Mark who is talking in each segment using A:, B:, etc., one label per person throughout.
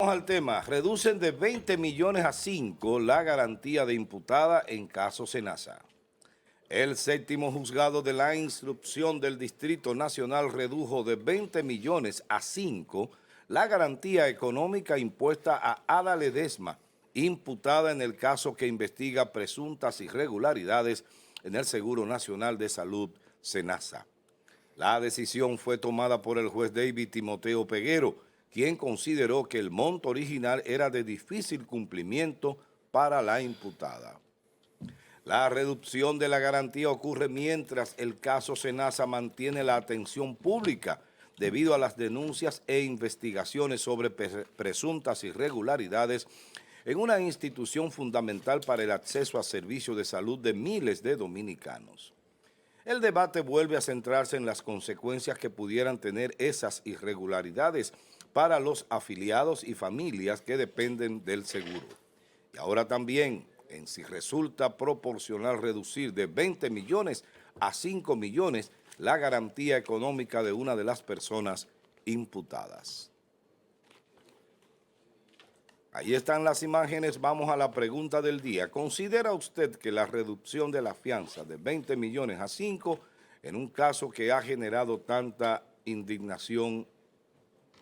A: Vamos al tema. Reducen de 20 millones a 5 la garantía de imputada en caso Senasa. El séptimo juzgado de la instrucción del Distrito Nacional redujo de 20 millones a 5 la garantía económica impuesta a Ada Ledesma, imputada en el caso que investiga presuntas irregularidades en el Seguro Nacional de Salud, Senasa. La decisión fue tomada por el juez David Timoteo Peguero, quien consideró que el monto original era de difícil cumplimiento para la imputada. La reducción de la garantía ocurre mientras el caso Senasa mantiene la atención pública debido a las denuncias e investigaciones sobre presuntas irregularidades en una institución fundamental para el acceso a servicios de salud de miles de dominicanos. El debate vuelve a centrarse en las consecuencias que pudieran tener esas irregularidades para los afiliados y familias que dependen del seguro. Y ahora también en si resulta proporcional reducir de 20 millones a 5 millones la garantía económica de una de las personas imputadas. Ahí están las imágenes, vamos a la pregunta del día. ¿Considera usted que la reducción de la fianza de 20 millones a 5 en un caso que ha generado tanta indignación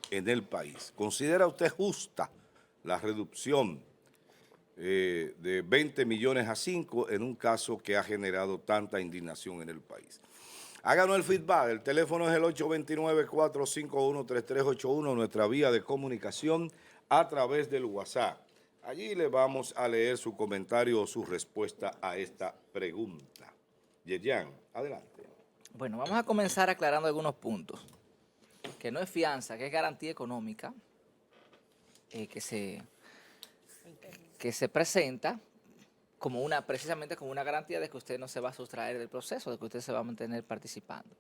A: en el país, considera usted justa la reducción de 20 millones a 5 en un caso que ha generado tanta indignación en el país? Háganos el feedback, el teléfono es el 829-451-3381, nuestra vía de comunicación a través del WhatsApp. Allí le vamos a leer su comentario o su respuesta a esta pregunta. Yerjan, adelante.
B: Bueno, vamos a comenzar aclarando algunos puntos. Que no es fianza, que es garantía económica que se presenta como precisamente como una garantía de que usted no se va a sustraer del proceso, de que usted se va a mantener participando.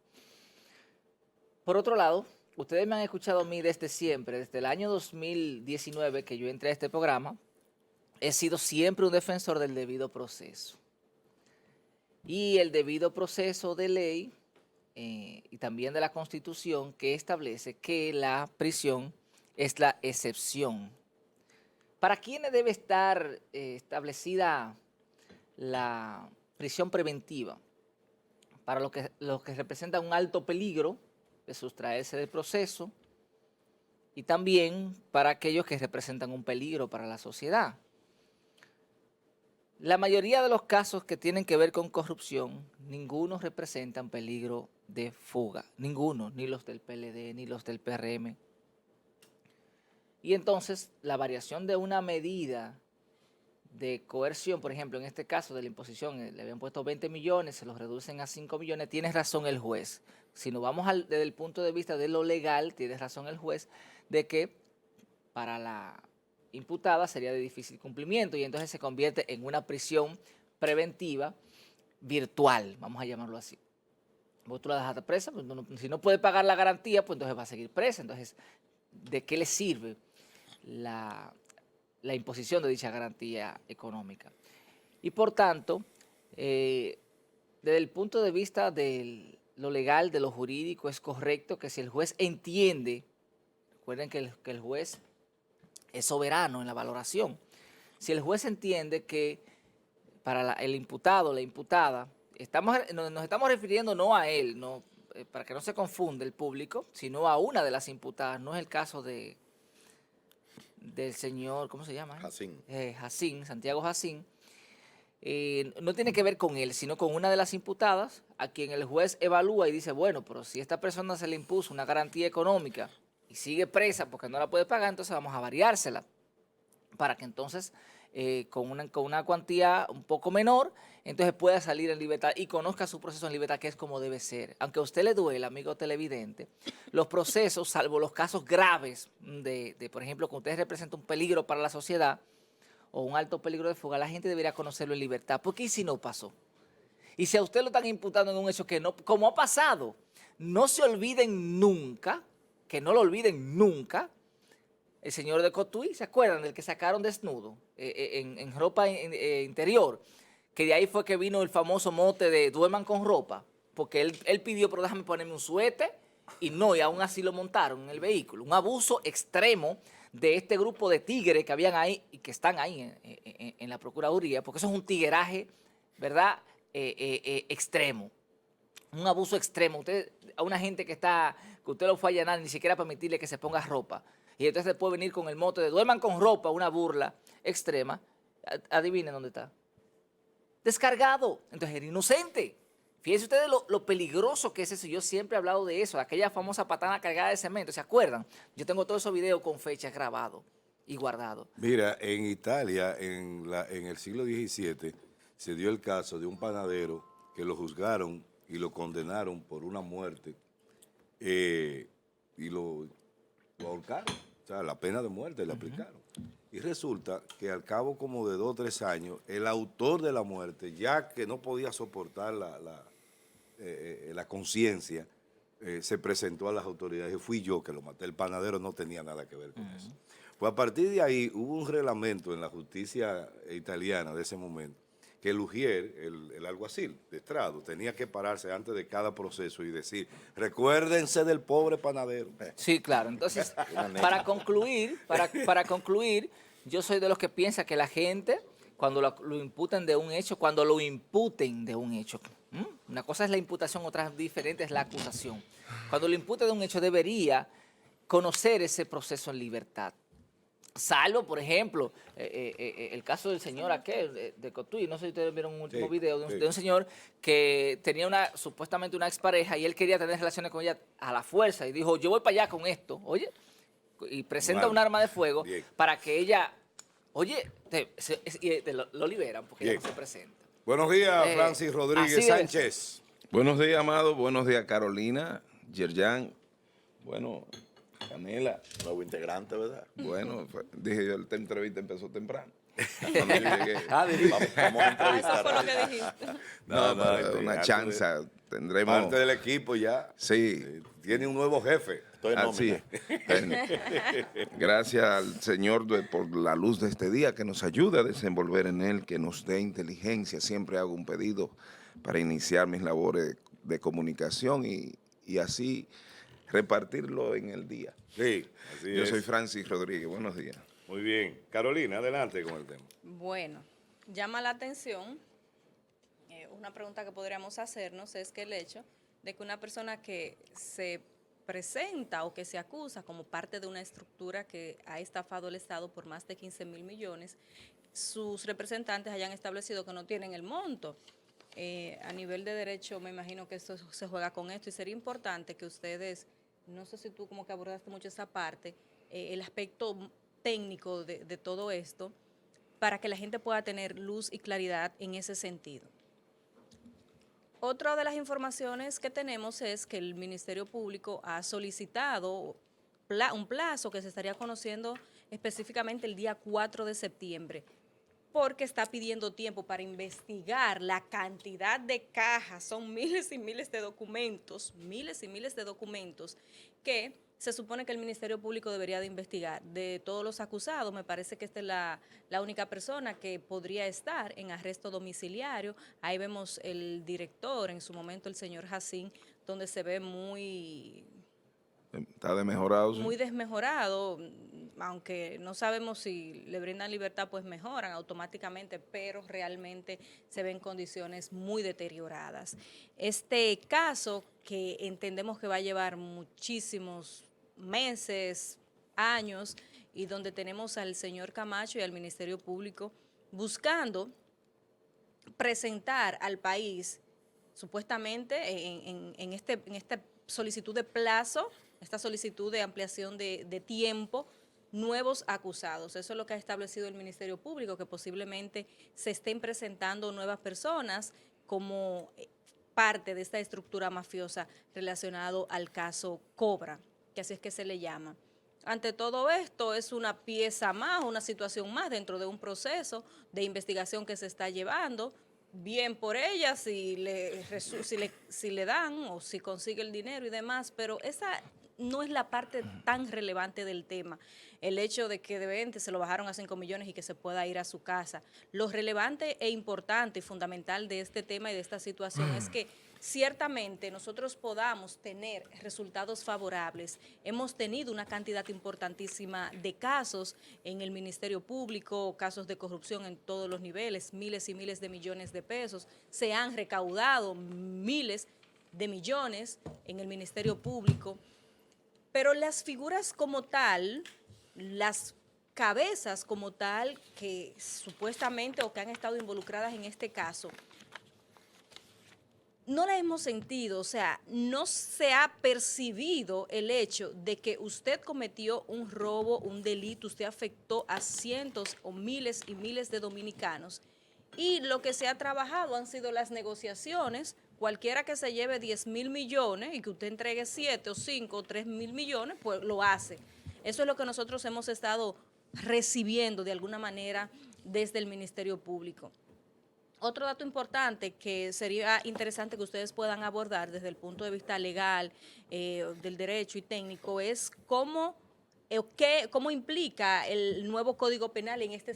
B: Por otro lado, ustedes me han escuchado a mí desde siempre, desde el año 2019 que yo entré a este programa, he sido siempre un defensor del debido proceso. Y el debido proceso de ley y también de la Constitución, que establece que la prisión es la excepción. ¿Para quiénes debe estar establecida la prisión preventiva? Para los que representan un alto peligro de sustraerse del proceso y también para aquellos que representan un peligro para la sociedad. La mayoría de los casos que tienen que ver con corrupción, ninguno representan peligro de fuga, ninguno, ni los del PLD, ni los del PRM. Y entonces, la variación de una medida de coerción, por ejemplo, en este caso de la imposición, le habían puesto 20 millones, se los reducen a 5 millones, tiene razón el juez. Si nos vamos desde el punto de vista de lo legal, tiene razón el juez de que para la imputada sería de difícil cumplimiento y entonces se convierte en una prisión preventiva virtual, vamos a llamarlo así. Vos tú la dejaste presa, pues si no puede pagar la garantía, pues entonces va a seguir presa. Entonces, ¿de qué le sirve la imposición de dicha garantía económica? Y por tanto, desde el punto de vista de lo legal, de lo jurídico, es correcto que si el juez entiende, recuerden que el juez es soberano en la valoración. Si el juez entiende que para el imputado, la imputada, nos estamos refiriendo no a él, no, para que no se confunda el público, sino a una de las imputadas. No es el caso del señor, ¿cómo se llama? Jacín, Santiago Jacín. No tiene que ver con él, sino con una de las imputadas a quien el juez evalúa y dice, bueno, pero si a esta persona se le impuso una garantía económica y sigue presa porque no la puede pagar, entonces vamos a variársela para que entonces con una cuantía un poco menor, entonces pueda salir en libertad y conozca su proceso en libertad, que es como debe ser. Aunque a usted le duele, amigo televidente, los procesos, salvo los casos graves por ejemplo, que usted representa un peligro para la sociedad o un alto peligro de fuga, la gente debería conocerlo en libertad. Porque ¿y si no pasó? Y si a usted lo están imputando en un hecho que no, como ha pasado, no se olviden nunca, que no lo olviden nunca, el señor de Cotuí, ¿se acuerdan? Del que sacaron desnudo en ropa interior, que de ahí fue que vino el famoso mote de duerman con ropa, porque él pidió, pero déjame ponerme un suéter, y aún así lo montaron en el vehículo. Un abuso extremo de este grupo de tigres que habían ahí y que están ahí en la Procuraduría, porque eso es un tigueraje, ¿verdad? Extremo, un abuso extremo. Usted, a una gente que usted lo fue a allanar, ni siquiera permitirle que se ponga ropa. Y entonces puede venir con el mote de duerman con ropa, una burla extrema. Adivinen dónde está. Descargado. Entonces era inocente. Fíjense ustedes lo peligroso que es eso. Yo siempre he hablado de eso, de aquella famosa patana cargada de cemento. ¿Se acuerdan? Yo tengo todos esos videos con fechas grabados y guardados.
A: Mira, en Italia, en el siglo XVII, se dio el caso de un panadero que lo juzgaron y lo condenaron por una muerte y lo ahorcaron. O sea, la pena de muerte le aplicaron. Y resulta que al cabo como de 2 o 3 años, el autor de la muerte, ya que no podía soportar la conciencia, se presentó a las autoridades y fui yo que lo maté. El panadero no tenía nada que ver con eso. Pues a partir de ahí hubo un reglamento en la justicia italiana de ese momento que el ujier, el alguacil de estrado, tenía que pararse antes de cada proceso y decir, recuérdense del pobre panadero.
B: Sí, claro. Entonces, para concluir, yo soy de los que piensa que la gente, cuando lo imputen de un hecho, una cosa es la imputación, otra diferente es la acusación. Cuando lo imputen de un hecho, debería conocer ese proceso en libertad. Salvo, por ejemplo, el caso del señor aquel de Cotuí, no sé si ustedes vieron un último video de un señor que tenía supuestamente una expareja y él quería tener relaciones con ella a la fuerza y dijo, yo voy para allá con esto, oye, y presenta un arma de fuego para que ella, oye, lo liberan porque ella no se presenta.
A: Buenos días, Francis Rodríguez Sánchez.
C: Buenos días, Amado. Buenos días, Carolina, Yerjan. Bueno, Canela.
D: Nuevo integrante, ¿verdad?
C: Bueno, dije yo, esta entrevista empezó temprano. Cuando yo llegué.
D: Vamos a entrevistar.
E: Eso fue lo que dijiste.
C: No, una chance. Tendremos.
A: Parte del equipo ya.
C: Sí.
A: Tiene un nuevo jefe.
D: Estoy en
C: Así.
D: nómina.
C: Gracias al Señor por la luz de este día, que nos ayude a desenvolver en él, que nos dé inteligencia. Siempre hago un pedido para iniciar mis labores de comunicación y así repartirlo en el día.
A: Sí, así
C: Yo
A: es.
C: soy Francis Rodríguez. Buenos días.
A: Muy bien. Carolina, adelante con el tema.
E: Bueno, llama la atención, una pregunta que podríamos hacernos es que el hecho de que una persona que se presenta o que se acusa como parte de una estructura que ha estafado el Estado por más de 15.000 millones, sus representantes hayan establecido que no tienen el monto. A nivel de derecho me imagino que esto se juega con esto y sería importante que ustedes, no sé si tú como que abordaste mucho esa parte, el aspecto técnico de todo esto, para que la gente pueda tener luz y claridad en ese sentido. Otra de las informaciones que tenemos es que el Ministerio Público ha solicitado un plazo que se estaría conociendo específicamente el día 4 de septiembre, porque está pidiendo tiempo para investigar la cantidad de cajas, son miles y miles de documentos, que se supone que el Ministerio Público debería de investigar. De todos los acusados, me parece que esta es la única persona que podría estar en arresto domiciliario. Ahí vemos el director, en su momento el señor Jacín, donde se ve muy...
C: Está desmejorado. ¿Sí?
E: Muy desmejorado, aunque no sabemos si le brindan libertad, pues mejoran automáticamente, pero realmente se ven condiciones muy deterioradas. Este caso, que entendemos que va a llevar muchísimos meses, años, y donde tenemos al señor Camacho y al Ministerio Público buscando presentar al país, supuestamente en esta solicitud de plazo, esta solicitud de ampliación de tiempo, nuevos acusados. Eso es lo que ha establecido el Ministerio Público, que posiblemente se estén presentando nuevas personas como parte de esta estructura mafiosa relacionado al caso Cobra, que así es que se le llama. Ante todo esto, es una pieza más, una situación más dentro de un proceso de investigación que se está llevando. Bien por ella si le dan o si consigue el dinero y demás, pero esa no es la parte tan relevante del tema. El hecho de que de 20 se lo bajaron a 5 millones y que se pueda ir a su casa. Lo relevante e importante y fundamental de este tema y de esta situación es que ciertamente nosotros podamos tener resultados favorables. Hemos tenido una cantidad importantísima de casos en el Ministerio Público, casos de corrupción en todos los niveles, miles y miles de millones de pesos. Se han recaudado miles de millones en el Ministerio Público, pero las figuras como tal, las cabezas como tal que supuestamente o que han estado involucradas en este caso, no la hemos sentido, o sea, no se ha percibido el hecho de que usted cometió un robo, un delito, usted afectó a cientos o miles y miles de dominicanos. Y lo que se ha trabajado han sido las negociaciones. Cualquiera que se lleve 10.000 millones y que usted entregue 7 o 5 o 3.000 millones, pues lo hace. Eso es lo que nosotros hemos estado recibiendo de alguna manera desde el Ministerio Público. Otro dato importante que sería interesante que ustedes puedan abordar desde el punto de vista legal, del derecho y técnico, es cómo implica el nuevo Código Penal en este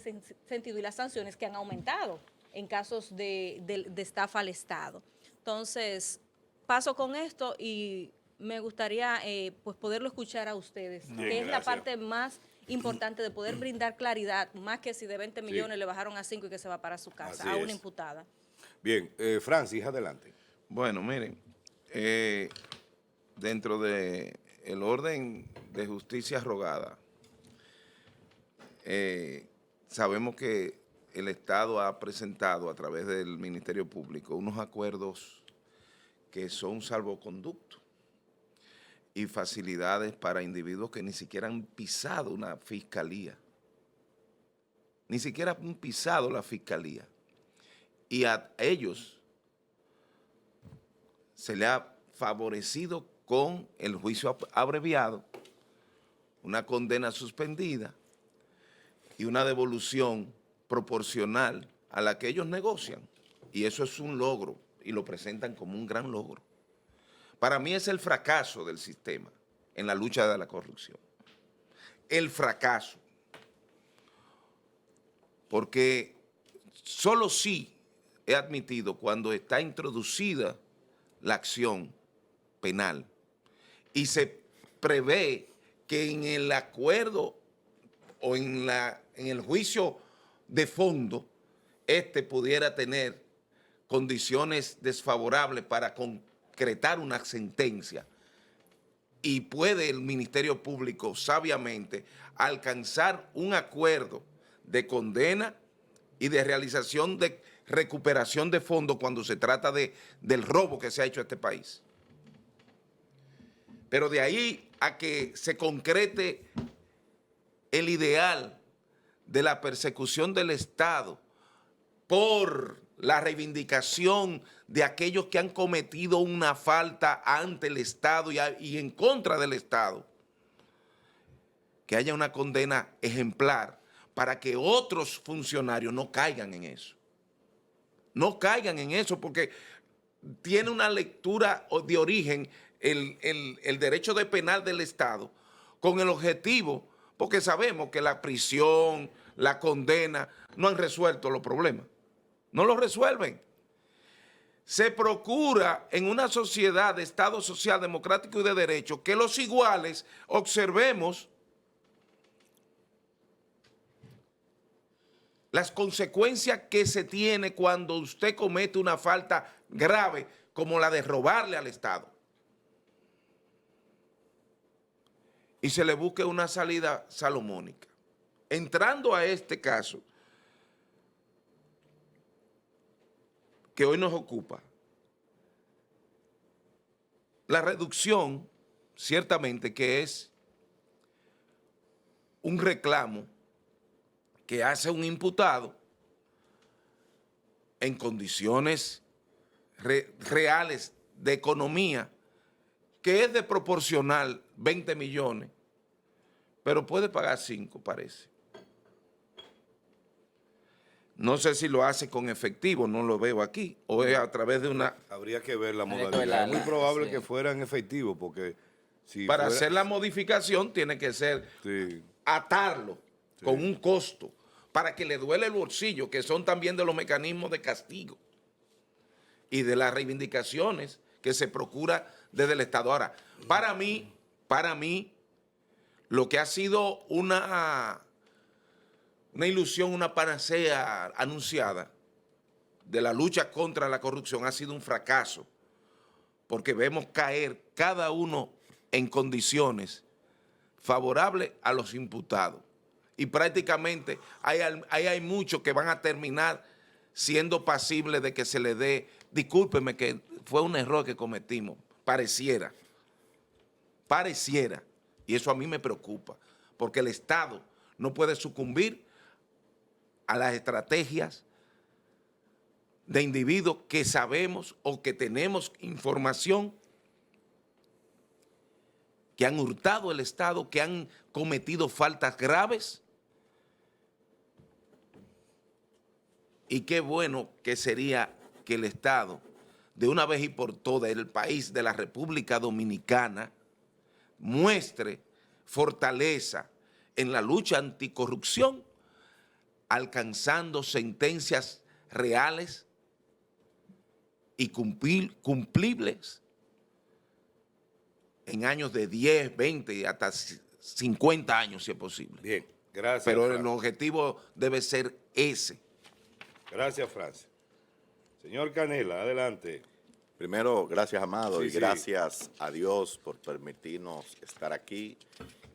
E: sentido y las sanciones que han aumentado en casos de estafa al Estado. Entonces, paso con esto y me gustaría pues poderlo escuchar a ustedes,
A: Bien,
E: que es la
A: gracias.
E: parte más importante de poder brindar claridad, más que si de 20 millones le bajaron a 5 y que se va para su casa,
A: Así
E: a una
A: es.
E: imputada.
A: Bien, Francis, adelante.
C: Bueno, miren, dentro de el orden de justicia rogada, sabemos que el Estado ha presentado a través del Ministerio Público unos acuerdos que son salvoconducto y facilidades para individuos que ni siquiera han pisado una fiscalía, ni siquiera han pisado la fiscalía, y a ellos se le ha favorecido con el juicio abreviado, una condena suspendida y una devolución proporcional a la que ellos negocian, y eso es un logro y lo presentan como un gran logro. Para mí es el fracaso del sistema en la lucha de la corrupción. El fracaso. Porque solo sí he admitido cuando está introducida la acción penal y se prevé que en el acuerdo o en el juicio de fondo pudiera tener condiciones desfavorables para concretar una sentencia, y puede el Ministerio Público sabiamente alcanzar un acuerdo de condena y de realización de recuperación de fondos cuando se trata del robo que se ha hecho a este país. Pero de ahí a que se concrete el ideal de la persecución del Estado por la reivindicación de aquellos que han cometido una falta ante el Estado y en contra del Estado, que haya una condena ejemplar para que otros funcionarios no caigan en eso. No caigan en eso, porque tiene una lectura de origen el derecho de penal del Estado con el objetivo, porque sabemos que la prisión, la condena no han resuelto los problemas. No los resuelven. Se procura en una sociedad de Estado social, democrático y de derecho que los iguales observemos las consecuencias que se tiene cuando usted comete una falta grave como la de robarle al Estado. Y se le busque una salida salomónica. Entrando a este caso que hoy nos ocupa, la reducción, ciertamente que es un reclamo que hace un imputado en condiciones reales de economía, que es de proporcional 20 millones, pero puede pagar 5, parece. No sé si lo hace con efectivo, no lo veo aquí, o es a través de una...
A: Habría que ver la
B: Habría que
A: modalidad.
B: ver
A: Es muy probable
B: sí.
A: que fuera en efectivo, porque si
C: Para
A: fuera-
C: hacer la modificación tiene que ser
A: Sí.
C: atarlo con un costo para que le duele el bolsillo, que son también de los mecanismos de castigo. y de las reivindicaciones que se procura desde el Estado. Ahora, para mí, lo que ha sido una ilusión, una panacea anunciada de la lucha contra la corrupción ha sido un fracaso, porque vemos caer cada uno en condiciones favorables a los imputados. Y prácticamente hay muchos que van a terminar siendo pasibles de que se les dé, discúlpeme que fue un error que cometimos, pareciera, y eso a mí me preocupa, porque el Estado no puede sucumbir a las estrategias de individuos que sabemos o que tenemos información que han hurtado el Estado, que han cometido faltas graves. Y qué bueno que sería que el Estado, de una vez y por todas, el país de la República Dominicana, muestre fortaleza en la lucha anticorrupción, alcanzando sentencias reales y cumplibles en años de 10, 20 y hasta 50 años, si es posible.
A: Bien, gracias.
C: Pero el
A: Francis.
C: objetivo debe ser ese.
A: Gracias, Francis. Señor Canela, adelante.
D: Primero, gracias, Amado,
A: Sí,
D: y
A: sí.
D: gracias a Dios por permitirnos estar aquí.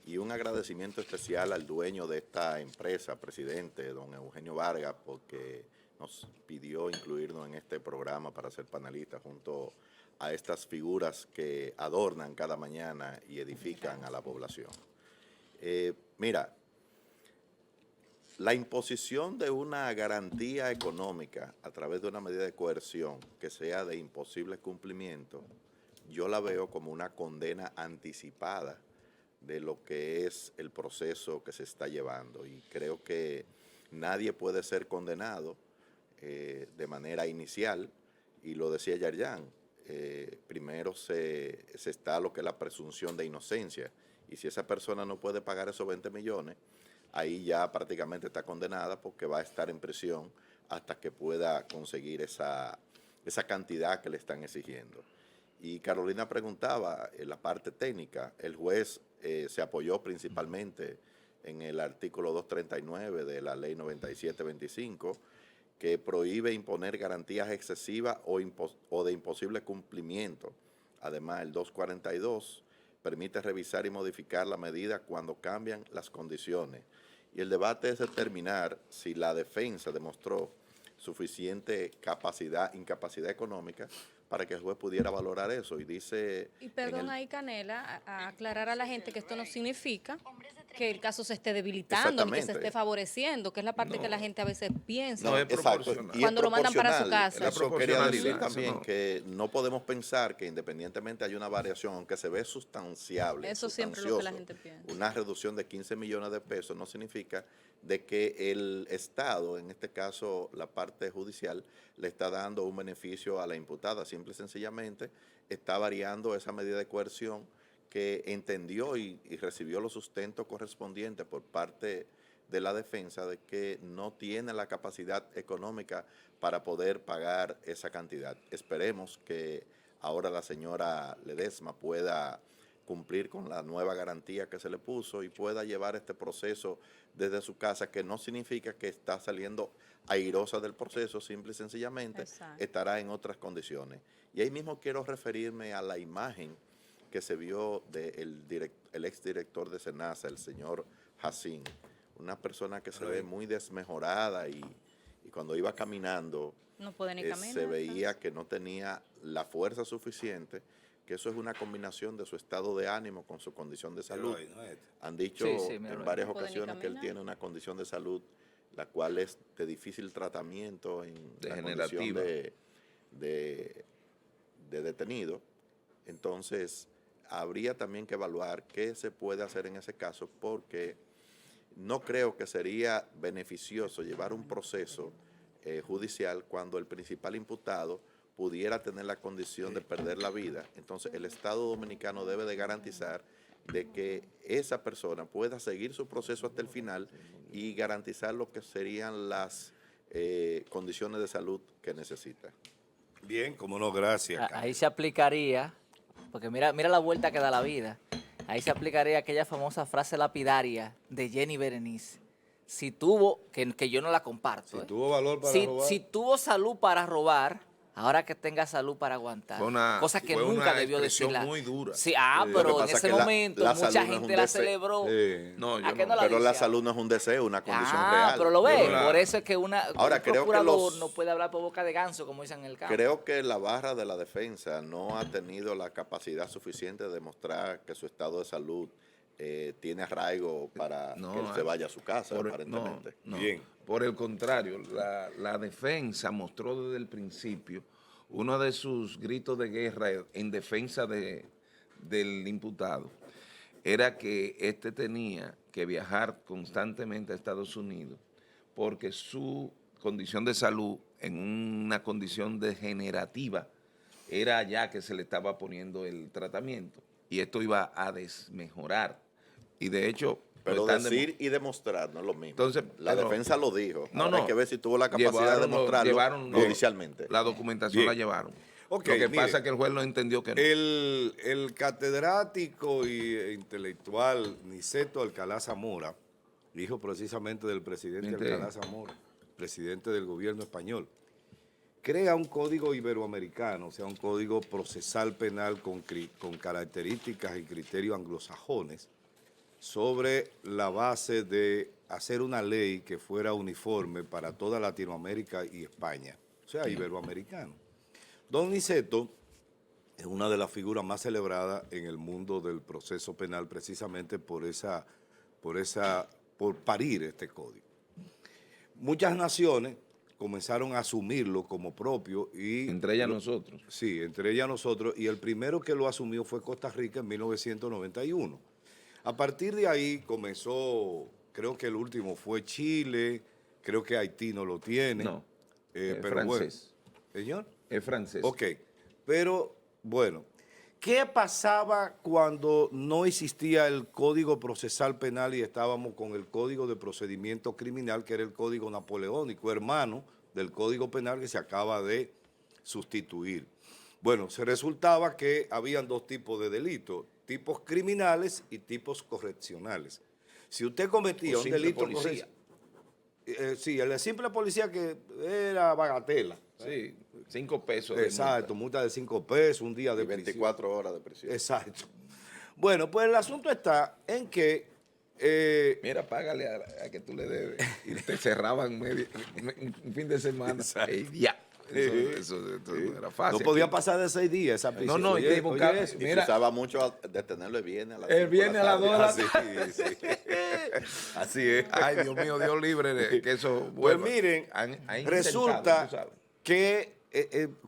D: Y un agradecimiento especial al dueño de esta empresa, presidente, don Eugenio Vargas, porque nos pidió incluirnos en este programa para ser panelistas junto a estas figuras que adornan cada mañana y edifican a la población. Mira, la imposición de una garantía económica a través de una medida de coerción que sea de imposible cumplimiento, yo la veo como una condena anticipada de lo que es el proceso que se está llevando. Y creo que nadie puede ser condenado de manera inicial, y lo decía Yarjan, primero se está lo que es la presunción de inocencia, y si esa persona no puede pagar esos 20 millones, ahí ya prácticamente está condenada porque va a estar en prisión hasta que pueda conseguir esa cantidad que le están exigiendo. Y Carolina preguntaba en la parte técnica, el juez se apoyó principalmente en el artículo 239 de la ley 9725, que prohíbe imponer garantías excesivas o de imposible cumplimiento. Además, el 242 permite revisar y modificar la medida cuando cambian las condiciones. Y el debate es determinar si la defensa demostró suficiente incapacidad económica para que el juez pudiera valorar eso. Y dice...
E: Y perdón ahí, Canela, a aclarar a la gente que esto no significa que el caso se esté debilitando ni que se
D: Exactamente.
E: esté favoreciendo, que es la parte que la gente a veces piensa.
C: No, es
D: Exacto.
C: proporcional.
D: Y
E: Cuando
D: es
E: lo mandan para su
D: proporcional.
E: casa.
D: Eso quería decir
C: proporcionalidad,
D: también,
C: no.
D: que no podemos pensar que independientemente hay una variación, aunque se ve sustanciable,
E: Eso siempre es lo que la
D: sustancioso,
E: gente piensa.
D: una reducción de 15 millones de pesos no significa de que el Estado, en este caso la parte judicial, le está dando un beneficio a la imputada. Simple y sencillamente está variando esa medida de coerción que entendió y recibió los sustentos correspondientes por parte de la defensa de que no tiene la capacidad económica para poder pagar esa cantidad. Esperemos que ahora la señora Ledesma pueda cumplir con la nueva garantía que se le puso y pueda llevar este proceso desde su casa, que no significa que está saliendo airosa del proceso, simple y sencillamente
E: Exacto.
D: estará en otras condiciones. Y ahí mismo quiero referirme a la imagen que se vio del el exdirector de SENASA, el señor Jacín, una persona que se ve muy desmejorada y cuando iba caminando
E: No puede ni caminar.
D: se veía que no tenía la fuerza suficiente, que eso es una combinación de su estado de ánimo con su condición de salud. Han dicho
B: Sí, míralo
D: en
B: ahí.
D: varias
E: No puede ni
D: ocasiones que él
E: caminar.
D: tiene una condición de salud la cual es de difícil tratamiento en la condición
C: Degenerativa.
D: de detenido. Entonces, habría también que evaluar qué se puede hacer en ese caso, porque no creo que sería beneficioso llevar un proceso judicial cuando el principal imputado pudiera tener la condición de perder la vida. Entonces, el Estado Dominicano debe de garantizar de que esa persona pueda seguir su proceso hasta el final y garantizar lo que serían las condiciones de salud que necesita.
A: Bien, como no, gracias.
B: Ahí se aplicaría, porque mira la vuelta que da la vida. Ahí se aplicaría aquella famosa frase lapidaria de Jenny Berenice. Si tuvo, que yo no la comparto.
A: Si tuvo valor para
B: si,
A: robar.
B: si tuvo salud para robar, ahora que tenga salud para aguantar. Cosa que
C: fue
B: nunca
C: una
B: debió
C: expresión
B: decirla.
C: muy dura.
B: Sí,
D: Lo que
B: pero en
D: pasa es
B: ese
D: que la
B: momento
D: salud
B: mucha
D: no es
B: gente
D: un
B: la
D: deseo.
B: celebró.
C: No, yo
B: ¿A qué
C: no.
B: no la
D: Pero la
B: dice?
D: salud no es un deseo, una condición real.
B: Pero lo ve,
C: Yo no la-
B: por eso es que
D: Ahora,
B: un
D: creo que
B: procurador
D: los-
B: no puede hablar por boca de ganso, como dicen en el campo.
D: Creo que la barra de la defensa no ha tenido la capacidad suficiente de demostrar que su estado de salud tiene arraigo para
C: No,
D: que él se vaya a su casa, aparentemente.
C: No.
A: Bien.
C: Por el contrario, la defensa mostró desde el principio uno de sus gritos de guerra en defensa del imputado era que éste tenía que viajar constantemente a Estados Unidos porque su condición de salud en una condición degenerativa era allá que se le estaba poniendo el tratamiento y esto iba a desmejorar. Y de hecho,
D: Pero
C: lo están
D: decir y demostrar no es lo mismo.
C: Entonces,
D: la
C: pero-
D: defensa lo dijo.
C: No,
D: Ahora
C: no.
D: hay que ver si tuvo la capacidad de demostrarlo
C: llevaron
D: judicialmente.
C: La documentación
A: Bien.
C: la llevaron.
A: Ok,
C: Lo que
A: mire,
C: pasa es que el juez no entendió que no.
A: El catedrático e intelectual Niceto Alcalá Zamora, hijo precisamente del presidente
C: Mente.
A: Alcalá Zamora, presidente del gobierno español, crea un código iberoamericano, o sea, un código procesal penal con características y criterios anglosajones, sobre la base de hacer una ley que fuera uniforme para toda Latinoamérica y España, o sea, iberoamericano. Don Niceto es una de las figuras más celebradas en el mundo del proceso penal precisamente por parir este código. Muchas naciones comenzaron a asumirlo como propio y...
C: Entre ellas nosotros.
A: Sí, entre ellas nosotros, y el primero que lo asumió fue Costa Rica en 1991. A partir de ahí comenzó, creo que el último fue Chile, creo que Haití no lo tiene.
C: No,
A: pero
C: francés.
A: bueno. ¿Señor?
C: Es francés.
A: Ok, pero bueno, ¿qué pasaba cuando no existía el Código Procesal Penal y estábamos con el Código de Procedimiento Criminal, que era el Código Napoleónico, hermano del Código Penal que se acaba de sustituir? Bueno, se resultaba que habían dos tipos de delitos, tipos criminales y tipos correccionales. Si usted cometía
C: O
A: un
C: simple
A: delito
C: policía.
A: sí, el de simple policía que era bagatela.
C: Sí, 5 pesos. de
A: Exacto,
C: multa.
A: multa de 5 pesos, un día de
D: Y 24 horas de prisión.
A: Exacto. Bueno, pues el asunto está en que
C: Mira, págale a que tú le debes. Y te cerraban un fin de semana. Y ya. Eso no era fácil.
A: no podía pasar de 6 días esa prisión.
C: No, y te buscaba-
A: eso.
D: Y
C: Mira.
D: se usaba mucho detenerlo el viernes a las
C: El
D: 5 de
C: viernes a las 2 de la
D: tarde.
A: Así, sí. Así es.
C: Ay, Dios mío, Dios libre de que eso
A: Pues
C: vuelva.
A: miren,
C: Han intentado,
A: resulta
C: tú sabes.
A: que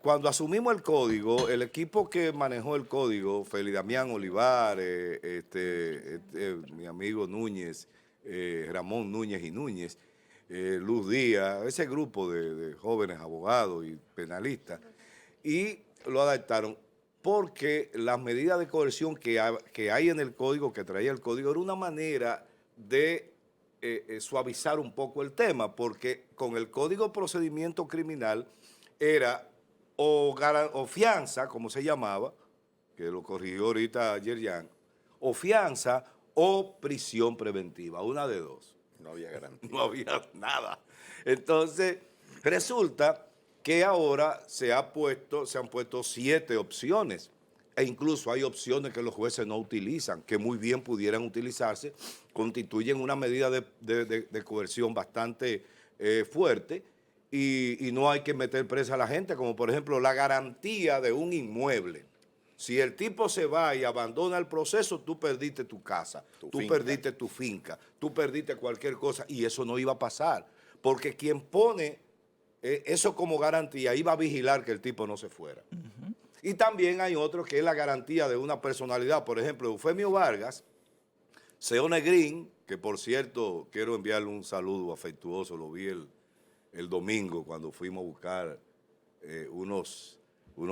A: cuando asumimos el código, el equipo que manejó el código, Félix Damián Olivar, mi amigo Núñez, Ramón Núñez y Núñez, Luz Díaz, ese grupo de jóvenes abogados y penalistas, y lo adaptaron porque las medidas de coerción que hay en el código, que traía el código, era una manera de suavizar un poco el tema, porque con el Código de Procedimiento Criminal era o fianza, como se llamaba, que lo corrigió ahorita Yerjan, o fianza o prisión preventiva, una de dos.
D: No había garantía.
A: No había nada. Entonces, resulta que ahora se han puesto 7 opciones, e incluso hay opciones que los jueces no utilizan, que muy bien pudieran utilizarse, constituyen una medida de coerción bastante fuerte, y no hay que meter presa a la gente, como por ejemplo la garantía de un inmueble. Si el tipo se va y abandona el proceso, tú perdiste tu casa, tú
D: finca.
A: perdiste tu finca, tú perdiste cualquier cosa, y eso no iba a pasar, porque quien pone eso como garantía iba a vigilar que el tipo no se fuera. Y también hay otro que es la garantía de una personalidad. Por ejemplo, Eufemio Vargas, Seone Green, que por cierto quiero enviarle un saludo afectuoso, lo vi el domingo cuando fuimos a buscar unos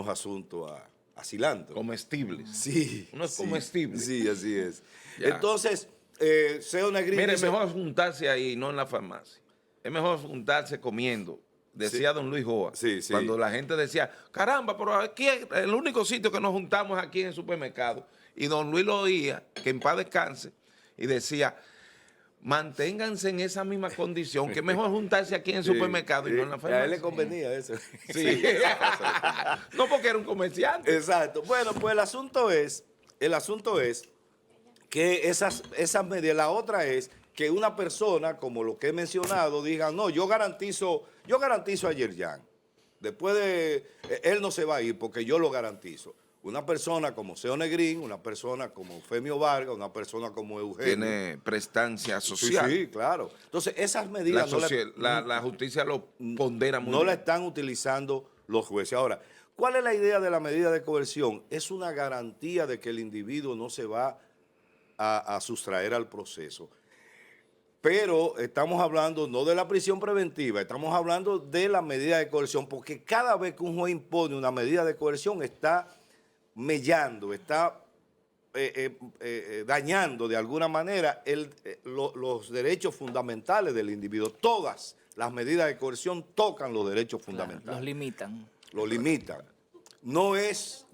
A: asuntos a Cilantro.
C: Comestibles.
A: Sí.
C: Unos
A: sí,
C: comestibles.
A: Sí, así es.
C: Ya.
A: Entonces, Seone Green
C: Mire, es
A: dice,
C: mejor juntarse ahí, no en la farmacia. Es mejor juntarse comiendo decía don Luis Joa,
A: Sí, sí.
C: cuando la gente decía, caramba, pero aquí es el único sitio que nos juntamos aquí en el supermercado. Y don Luis lo oía, que en paz descanse, y decía, manténganse en esa misma condición, que es mejor juntarse aquí en el supermercado y no en la farmacia.
A: A él le convenía eso.
C: Sí. No porque era un comerciante.
A: Exacto. Bueno, pues el asunto es que esas medidas, la otra es que una persona, como lo que he mencionado, diga, no, yo garantizo a Yerjan. Después de, él no se va a ir porque yo lo garantizo. Una persona como Seo Negrín, una persona como Eufemio Vargas, una persona como Eugenio.
C: Tiene prestancia
A: Sí,
C: social.
A: sí, claro. Entonces, esas medidas
C: La justicia lo pondera muy
A: no la
C: bien.
A: están utilizando los jueces. Ahora, ¿cuál es la idea de la medida de coerción? Es una garantía de que el individuo no se va a sustraer al proceso. Pero estamos hablando no de la prisión preventiva, estamos hablando de la medida de coerción, porque cada vez que un juez impone una medida de coerción está mellando, está dañando de alguna manera los derechos fundamentales del individuo. Todas las medidas de coerción tocan los derechos fundamentales.
B: Los limitan.
A: Lo limitan. No es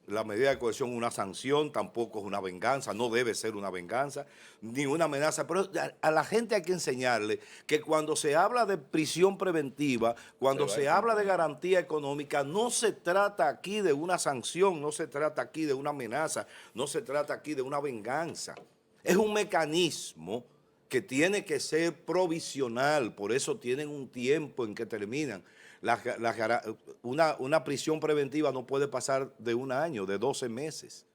A: la medida de coerción una sanción, tampoco es una venganza, no debe ser una venganza, ni una amenaza, pero a la gente hay que enseñarle que cuando se habla de prisión preventiva, cuando se habla de garantía económica, no se trata aquí de una sanción, no se trata aquí de una amenaza, no se trata aquí de una venganza. Es un mecanismo que tiene que ser provisional, por eso tienen un tiempo en que terminan. Una prisión preventiva no puede pasar de 1 año, de 12 meses.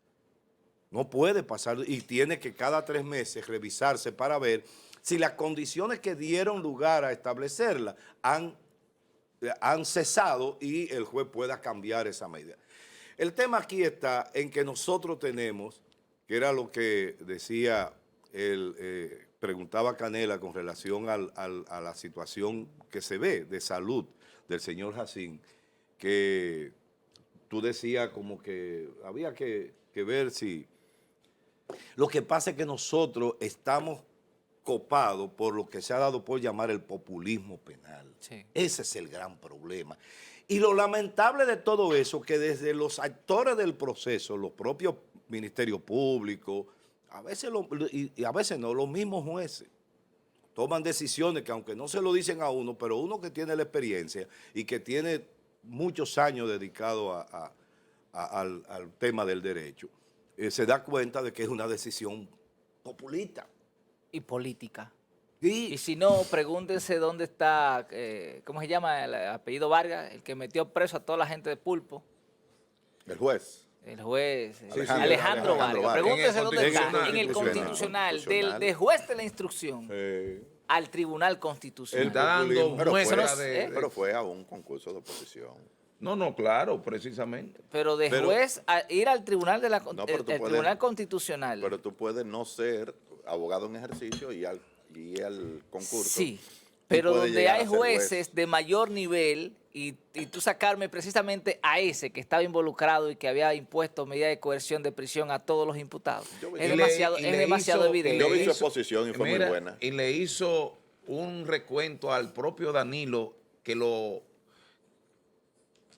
A: No puede pasar y tiene que cada 3 meses revisarse para ver si las condiciones que dieron lugar a establecerla han cesado y el juez pueda cambiar esa medida. El tema aquí está en que nosotros tenemos, que era lo que decía preguntaba Canela con relación a la situación que se ve de salud del señor Jacín, que tú decías como que había que ver si... Lo que pasa es que nosotros estamos copados por lo que se ha dado por llamar el populismo penal.
B: Sí.
A: Ese es el gran problema. Y lo lamentable de todo eso, que desde los actores del proceso, los propios ministerios públicos, a veces y a veces no, los mismos jueces, toman decisiones que aunque no se lo dicen a uno, pero uno que tiene la experiencia y que tiene muchos años dedicado al tema del derecho, se da cuenta de que es una decisión populista.
B: Y política.
A: Y
B: Y si no, pregúntense dónde está, ¿cómo se llama el apellido Vargas? El que metió preso a toda la gente de Pulpo.
D: El juez.
B: El juez
D: Alejandro
B: Alejandro Vargas.
D: Vargas.
B: Pregúntese
C: En el
B: dónde está.
C: Constitucional.
B: En el Constitucional. Del juez de la instrucción al Tribunal Constitucional.
C: Está dando
D: Pero
C: muestra
B: fue-
C: de...
D: Pero fue a un concurso de oposición.
C: No, claro, precisamente.
B: Pero de
A: Pero-
B: juez a ir al Tribunal de la
D: No, pero tú
B: el
D: puedes-
B: Tribunal Constitucional.
D: Pero tú puedes no ser abogado en ejercicio y al concurso.
B: Sí,
D: tú
B: pero
D: puedes
B: donde
D: llegar a
B: hay
D: ser juez.
B: jueces de mayor nivel y tú sacarme precisamente a ese que estaba involucrado y que había impuesto medida de coerción de prisión a todos los imputados.
D: Yo vi-
B: Es
D: Y
B: demasiado,
C: le
B: es demasiado
C: hizo-
B: evidente.
D: Yo vi su
C: hizo-
D: exposición y fue muy buena.
C: Y le hizo un recuento al propio Danilo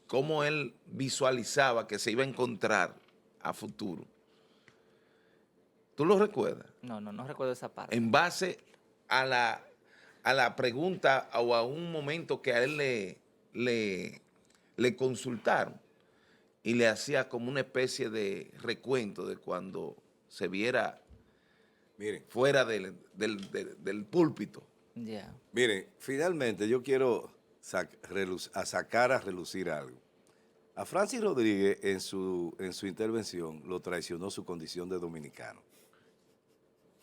C: cómo él visualizaba que se iba a encontrar a futuro. ¿Tú lo recuerdas?
B: No recuerdo esa parte.
C: En base a la pregunta o a un momento que a él le consultaron y le hacía como una especie de recuento de cuando se viera
A: miren,
C: fuera del púlpito.
B: Ya.
A: miren, finalmente yo quiero sacar a relucir algo. A Francis Rodríguez en su intervención lo traicionó su condición de dominicano.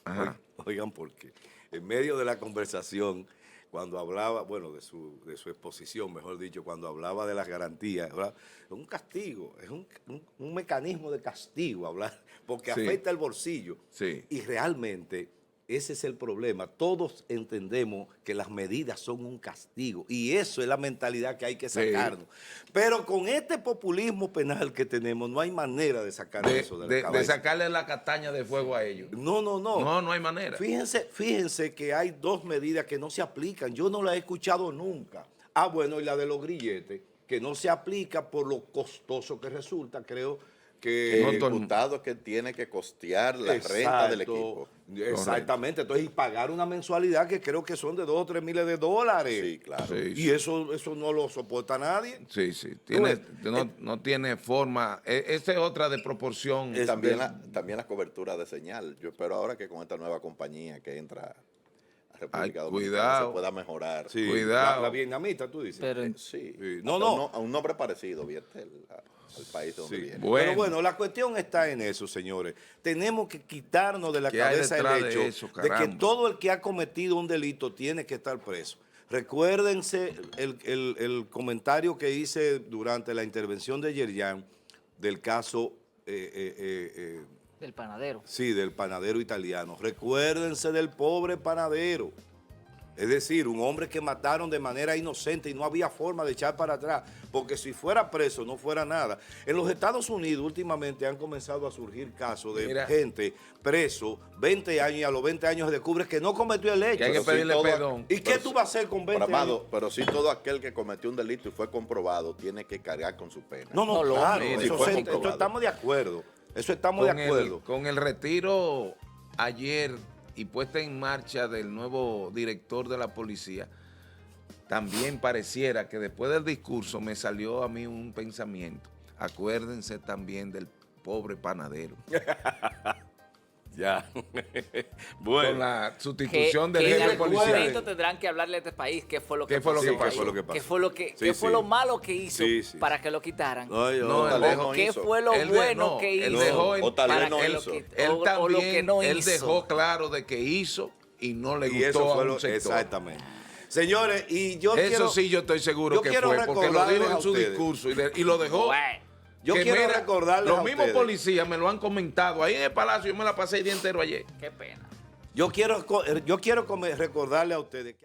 C: Ajá.
A: Oigan por qué. En medio de la conversación, cuando hablaba, bueno, de su exposición, mejor dicho, cuando hablaba de las garantías, ¿verdad? Es un castigo, es un mecanismo de castigo hablar, porque
C: Sí.
A: afecta el bolsillo.
C: Sí.
A: Y realmente ese es el problema. Todos entendemos que las medidas son un castigo y eso es la mentalidad que hay que sacarnos. Pero con este populismo penal que tenemos, no hay manera de sacar eso de la
C: De
A: cabeza.
C: sacarle la castaña de fuego a ellos.
A: No.
C: No hay manera.
A: Fíjense que hay 2 medidas que no se aplican. Yo no las he escuchado nunca. Ah, bueno, y la de los grilletes, que no se aplica por lo costoso que resulta, creo que...
D: El diputado que tiene que costear la renta del equipo.
A: Exactamente, entonces y pagar una mensualidad que creo que son de 2 o 3 miles de dólares.
D: Sí, claro.
C: Sí,
A: Y eso no lo soporta nadie.
C: Sí, sí. No tiene forma. Esa es otra de proporción.
D: También la cobertura de señal. Yo espero ahora que con esta nueva compañía que entra a República Dominicana
C: cuidado.
D: se pueda mejorar.
A: Sí,
C: Cuidado.
A: La vietnamita, tú dices.
B: Pero
D: Sí.
A: Sí.
D: A un nombre parecido, Vietel, al país de donde
A: Sí.
D: viene.
C: Bueno.
A: Pero bueno, la cuestión está en eso, señores. Tenemos que quitarnos de la
C: ¿Qué hay
A: cabeza el
C: detrás de
A: hecho
C: eso,
A: de que
C: caramba?
A: todo el que ha cometido un delito tiene que estar preso. Recuérdense el comentario que hice durante la intervención de Yerjan del caso,
B: del panadero.
A: sí, del panadero italiano. Recuérdense del pobre panadero. Es decir, un hombre que mataron de manera inocente y no había forma de echar para atrás, porque si fuera preso no fuera nada. En los Estados Unidos últimamente han comenzado a surgir casos de
C: Mira.
A: gente preso 20 años y a los 20 años se descubre que no cometió el hecho.
C: Que hay que
D: Pero sí,
C: pedirle
D: todo-
C: perdón.
A: ¿Y qué tú vas a hacer con 20
D: Pero,
A: años?
D: Amado, pero sí todo aquel que cometió un delito y fue comprobado tiene que cargar con su pena.
A: No,
B: No, lo
A: claro,
B: mismo.
A: eso,
D: Sí, fue
A: eso
D: comprobado.
A: estamos de acuerdo. Eso estamos de acuerdo.
C: Con el retiro ayer y puesta en marcha del nuevo director de la policía, también pareciera que después del discurso me salió a mí un pensamiento. Acuérdense también del pobre panadero.
A: Ya.
C: Con
A: Bueno.
C: la sustitución del
B: que en
C: jefe
B: algún
C: policial.
B: momento tendrán que hablarle a este país qué fue lo que
C: ¿Qué fue lo
B: pasó
C: que pasó?
B: ahí,
A: ¿Qué fue lo que pasó?
B: qué fue lo que
A: Sí,
B: qué fue
A: sí.
B: lo malo que hizo
A: Sí, sí.
B: para que lo quitaran.
A: Ay,
C: No,
A: ay,
C: él
D: tal vez
C: dejó-
D: no
B: ¿Qué
D: hizo.
B: fue lo
C: Él
B: bueno que
C: él
B: hizo?
C: dejó,
D: O tal vez
B: para
D: no
B: que lo
D: hizo.
B: quit-
C: él
B: o lo
C: también,
B: que no
C: él
B: hizo.
C: dejó claro de que hizo y no le
A: y
C: gustó
A: eso
C: a
A: fue
C: un
A: lo
C: sector.
A: exactamente. Señores, y yo
C: Eso
A: quiero...
C: sí yo estoy seguro
A: yo
C: que
A: quiero
C: fue, porque lo
A: recordarles
C: dijo
A: a
C: en su
A: ustedes.
C: discurso y lo dejó.
B: Bueno,
A: Yo
C: Que
A: quiero
C: mira,
A: recordarles
C: los
A: a
C: mismos
A: ustedes.
C: policías me lo han comentado. Ahí en el Palacio yo me la pasé el día entero ayer.
B: qué pena.
A: Yo quiero recordarle a ustedes que